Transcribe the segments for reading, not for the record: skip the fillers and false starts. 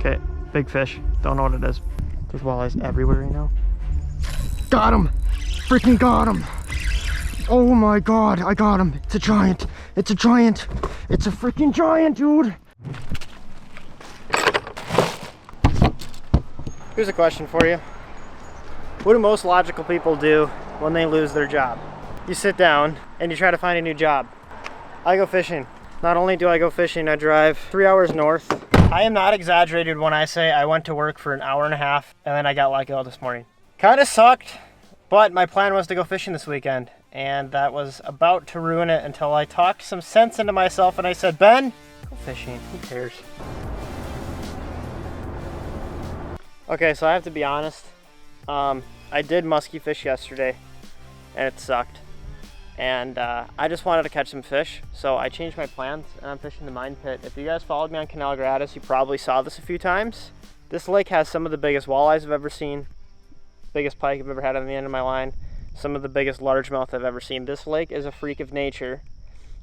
Okay, big fish. Don't know what it is. There's walleyes everywhere right now. Got him! Freaking got him! Oh my god, I got him. It's a giant. It's a giant. It's a freaking giant, dude. Here's a question for you. What do most logical people do when they lose their job? You sit down and you try to find a new job. I go fishing. Not only do I go fishing, I drive 3 hours north. I am not exaggerated when I say I went to work for an hour and a half and then I got let go this morning. Kind of sucked, but my plan was to go fishing this weekend, and that was about to ruin it until I talked some sense into myself and I said, Ben, go fishing, who cares? Okay, so I have to be honest. I did musky fish yesterday and it sucked. And I just wanted to catch some fish, so I changed my plans and I'm fishing the mine pit. If you guys followed me on Canal Gratis, you probably saw this a few times. This lake has some of the biggest walleyes I've ever seen, biggest pike I've ever had on the end of my line, some of the biggest largemouth I've ever seen. This lake is a freak of nature.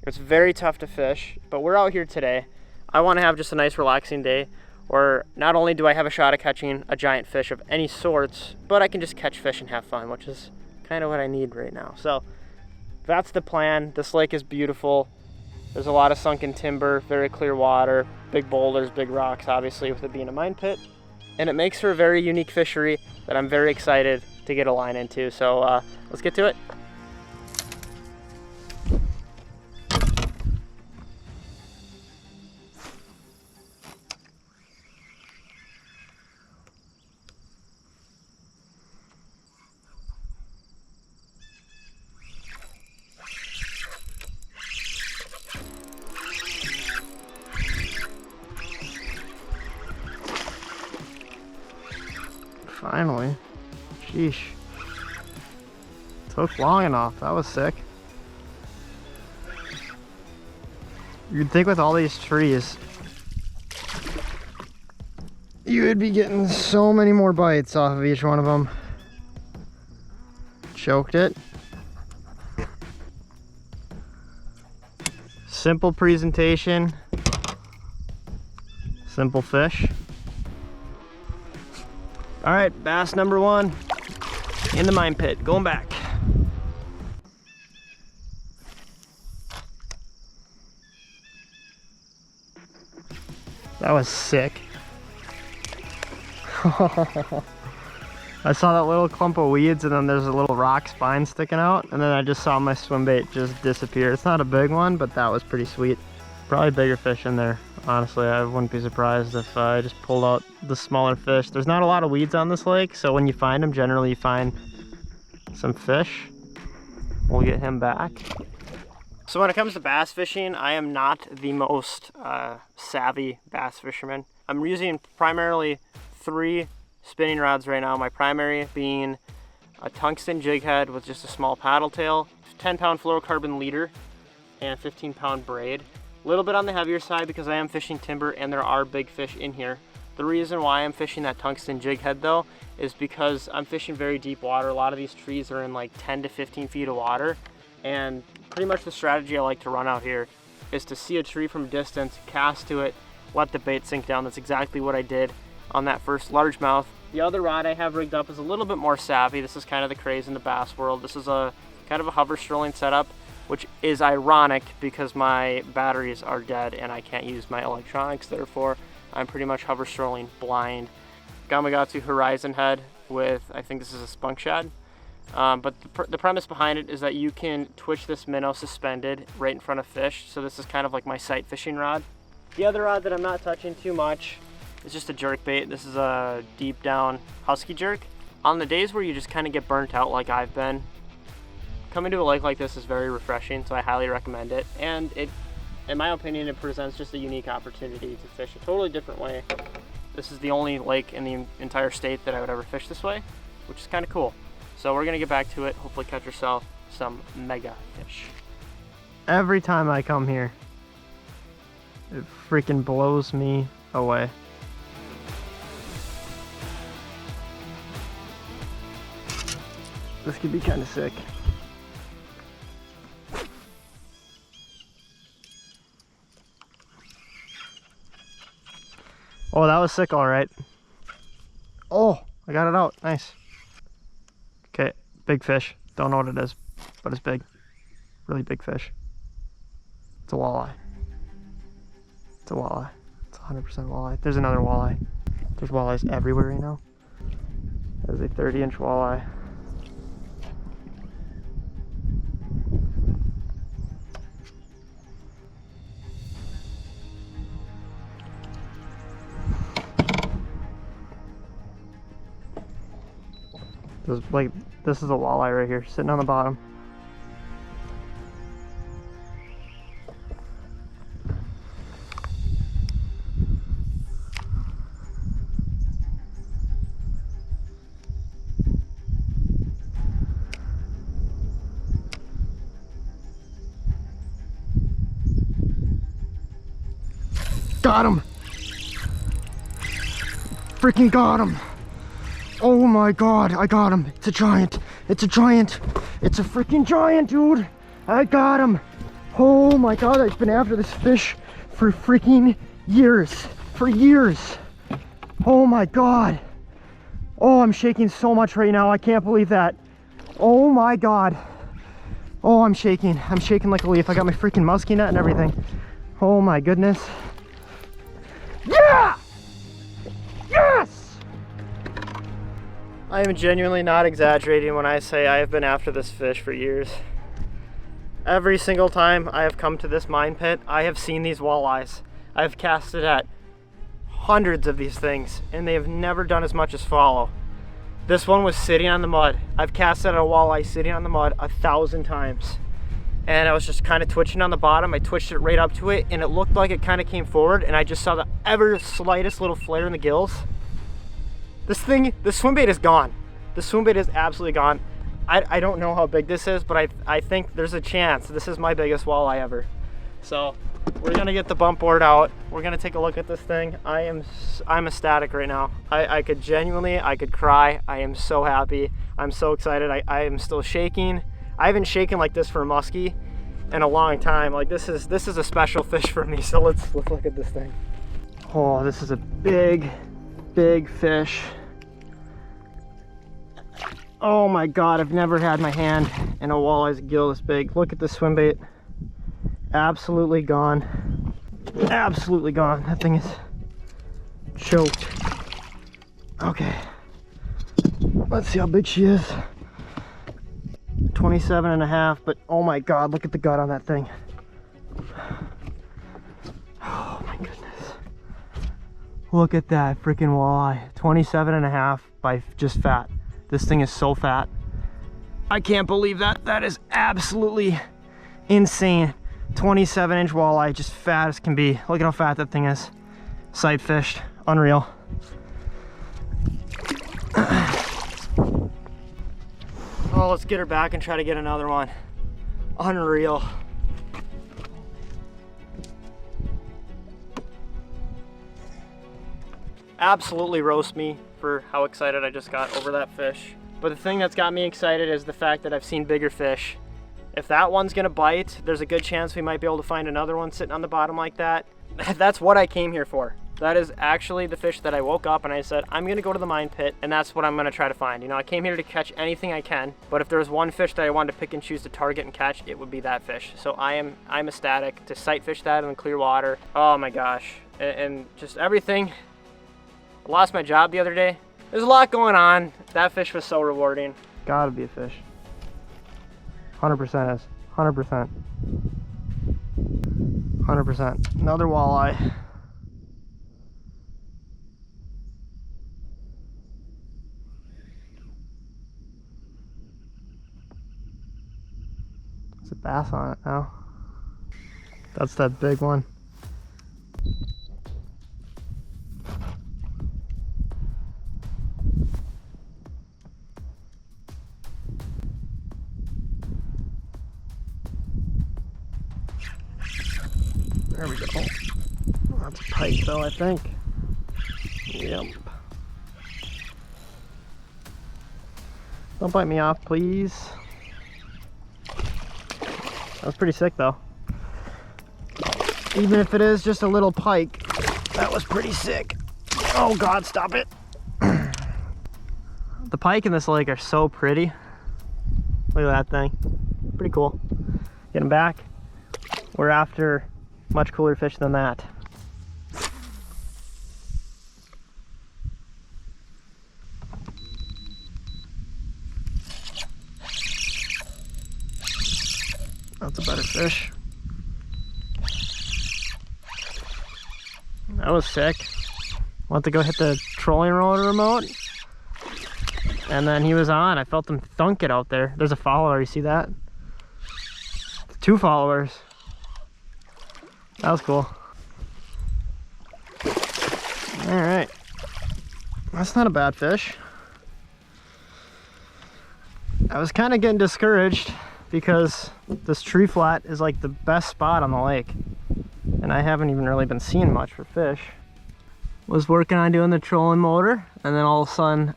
It's very tough to fish, but we're out here today. I want to have just a nice relaxing day where not only do I have a shot at catching a giant fish of any sorts, but I can just catch fish and have fun, which is kind of what I need right now. So that's the plan. This lake is beautiful. There's a lot of sunken timber, very clear water, big boulders, big rocks, obviously, with it being a mine pit. And it makes for a very unique fishery that I'm very excited to get a line into. So let's get to it. Finally. Sheesh. Took long enough. That was sick. You'd think with all these trees, you would be getting so many more bites off of each one of them. Choked it. Simple presentation. Simple fish. All right, bass number one in the mine pit, going back. That was sick. I saw that little clump of weeds and then there's a little rock spine sticking out, and then I just saw my swim bait just disappear. It's not a big one, but that was pretty sweet. Probably bigger fish in there. Honestly, I wouldn't be surprised if I just pulled out the smaller fish. There's not a lot of weeds on this lake, so when you find them, generally you find some fish. We'll get him back. So when it comes to bass fishing, I am not the most savvy bass fisherman. I'm using primarily 3 spinning rods right now. My primary being a tungsten jig head with just a small paddle tail, 10-pound fluorocarbon leader, and 15-pound braid. A little bit on the heavier side because I am fishing timber and there are big fish in here. The reason why I'm fishing that tungsten jig head though is because I'm fishing very deep water. A lot of these trees are in like 10 to 15 feet of water, and pretty much the strategy I like to run out here is to see a tree from a distance, cast to it, let the bait sink down. That's exactly what I did on that first largemouth. The other rod I have rigged up is a little bit more savvy. This is kind of the craze in the bass world. This is a kind of a hover strolling setup, which is ironic because my batteries are dead and I can't use my electronics. Therefore, I'm pretty much hover strolling blind. Gamakatsu Horizon head with, I think this is a spunk shad. But the premise behind it is that you can twitch this minnow suspended right in front of fish. So this is kind of like my sight fishing rod. The other rod that I'm not touching too much is just a jerk bait. This is a deep down husky jerk. On the days where you just kind of get burnt out like I've been, coming to a lake like this is very refreshing, so I highly recommend it. And it, in my opinion, it presents just a unique opportunity to fish a totally different way. This is the only lake in the entire state that I would ever fish this way, which is kind of cool. So we're gonna get back to it, hopefully catch yourself some mega fish. Every time I come here, it freaking blows me away. This could be kind of sick. Oh, that was sick, all right. Oh, I got it out. Nice. Okay, big fish. Don't know what it is, but it's big. Really big fish. It's a walleye. It's a walleye. It's 100% walleye. There's another walleye. There's walleyes everywhere right now. There's a 30-inch walleye. This is a walleye right here, sitting on the bottom. Got him! Freaking got him! Oh my god, I got him! It's a giant! It's a giant! It's a freaking giant, dude! I got him! Oh my god, I've been after this fish for freaking years! For years! Oh my god! Oh, I'm shaking so much right now, I can't believe that! Oh my god! Oh, I'm shaking like a leaf. I got my freaking musky net and everything. Oh my goodness. Yeah! Yes! I am genuinely not exaggerating when I say I have been after this fish for years. Every single time I have come to this mine pit, I have seen these walleyes. I've casted at hundreds of these things, and they have never done as much as follow. This one was sitting on the mud. I've cast at a walleye sitting on the mud 1,000 times. And I was just kind of twitching on the bottom. I twitched it right up to it, and it looked like it kind of came forward, and I just saw the ever slightest little flare in the gills. This swim bait is gone. The swim bait is absolutely gone. I don't know how big this is, but I think there's a chance this is my biggest walleye ever. So we're gonna get the bump board out. We're gonna take a look at this thing. I'm ecstatic right now. I could cry. I am so happy. I'm so excited. I am still shaking. I haven't shaken like this for a muskie in a long time. Like this is a special fish for me. So let's look at this thing. Oh, this is a big fish. Oh my god, I've never had my hand in a walleye's gill this big. Look at the swim bait. Absolutely gone. Absolutely gone. That thing is choked. Okay. Let's see how big she is. 27.5, but oh my god, look at the gut on that thing. Oh my goodness. Look at that freaking walleye. 27.5 by just fat. This thing is so fat. I can't believe that. That is absolutely insane. 27-inch walleye, just fat as can be. Look at how fat that thing is. Sight fished. Unreal. Oh, let's get her back and try to get another one. Unreal. Absolutely roast me for how excited I just got over that fish. But the thing that's got me excited is the fact that I've seen bigger fish. If that one's gonna bite, there's a good chance we might be able to find another one sitting on the bottom like that. That's what I came here for. That is actually the fish that I woke up and I said, I'm gonna go to the mine pit and that's what I'm gonna try to find. You know, I came here to catch anything I can, but if there was one fish that I wanted to pick and choose to target and catch, it would be that fish. So I'm ecstatic to sight fish that in the clear water. Oh my gosh, and just everything. I lost my job the other day. There's a lot going on. That fish was so rewarding. Gotta be a fish. 100% is. 100%. 100%. Another walleye. There's a bass on it now. That's that big one. There we go. Oh, that's a pike though, I think. Yep. Don't bite me off, please. That was pretty sick though. Even if it is just a little pike, that was pretty sick. Oh God, stop it. The pike in this lake are so pretty. Look at that thing. Pretty cool. Get him back. We're after much cooler fish than that. That's a better fish. That was sick. Went to go hit the trolling roller remote, and then he was on. I felt him thunk it out there. There's a follower, you see that? 2 followers. That was cool. All right, that's not a bad fish. I was kind of getting discouraged because this tree flat is like the best spot on the lake, and I haven't even really been seeing much for fish. Was working on doing the trolling motor, and then all of a sudden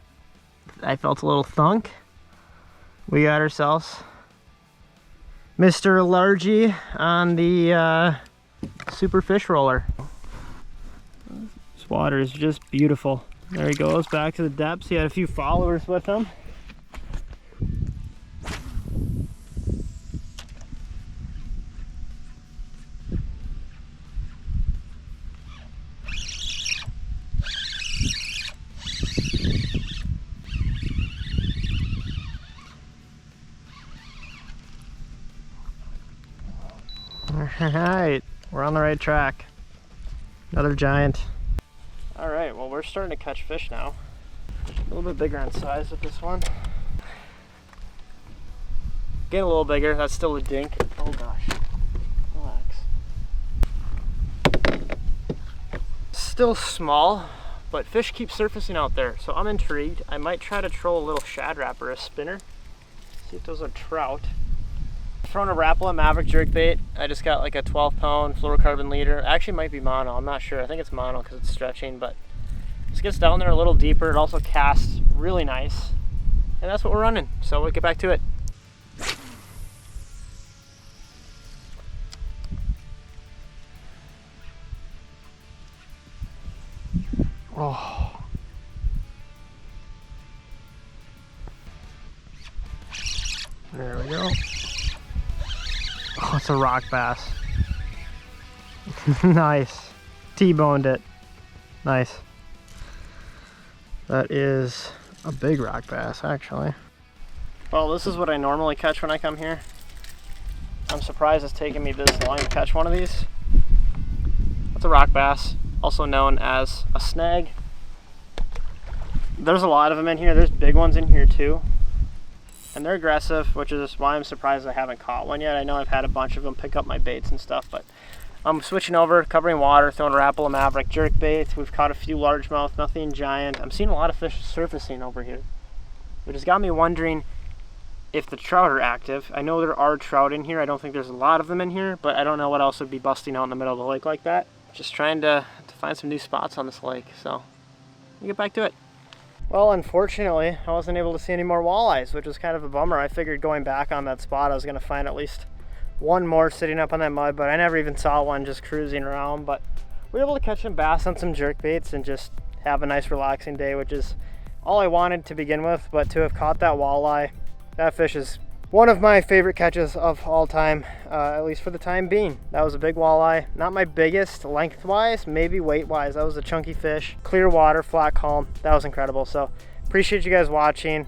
I felt a little thunk. We got ourselves Mr. Largy on the super fish roller. This water is just beautiful. There he goes back to the depths. He had a few followers with him. Alright, we're on the right track. Another giant. Alright, well, we're starting to catch fish now. A little bit bigger in size with this one. Getting a little bigger, that's still a dink. Oh gosh, relax. Still small, but fish keep surfacing out there, so I'm intrigued. I might try to troll a little shad wrap or a spinner. See if those are trout. Throwing a Rapala Maverick jerkbait. I just got like a 12-pound fluorocarbon leader. Actually might be mono, I'm not sure. I think it's mono because it's stretching, but this gets down there a little deeper. It also casts really nice, and that's what we're running. So we'll get back to it. Oh. There we go. Oh, it's a rock bass. Nice. T-boned it. Nice. That is a big rock bass, actually. Well, this is what I normally catch when I come here. I'm surprised it's taken me this long to catch one of these. That's a rock bass, also known as a snag. There's a lot of them in here. There's big ones in here too. And they're aggressive, which is why I'm surprised I haven't caught one yet. I know I've had a bunch of them pick up my baits and stuff, but I'm switching over, covering water, throwing Rapala Maverick jerk baits. We've caught a few largemouth, nothing giant. I'm seeing a lot of fish surfacing over here, which has got me wondering if the trout are active. I know there are trout in here. I don't think there's a lot of them in here, but I don't know what else would be busting out in the middle of the lake like that. Just trying to find some new spots on this lake, so we'll get back to it. Well, unfortunately, I wasn't able to see any more walleyes, which was kind of a bummer. I figured going back on that spot, I was going to find at least one more sitting up on that mud, but I never even saw one just cruising around. But we were able to catch some bass on some jerk baits and just have a nice relaxing day, which is all I wanted to begin with. But to have caught that walleye, that fish is one of my favorite catches of all time, at least for the time being. That was a big walleye. Not my biggest lengthwise, maybe weight-wise. That was a chunky fish. Clear water, flat calm. That was incredible. So appreciate you guys watching.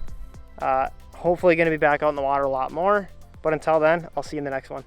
Hopefully going to be back out in the water a lot more. But until then, I'll see you in the next one.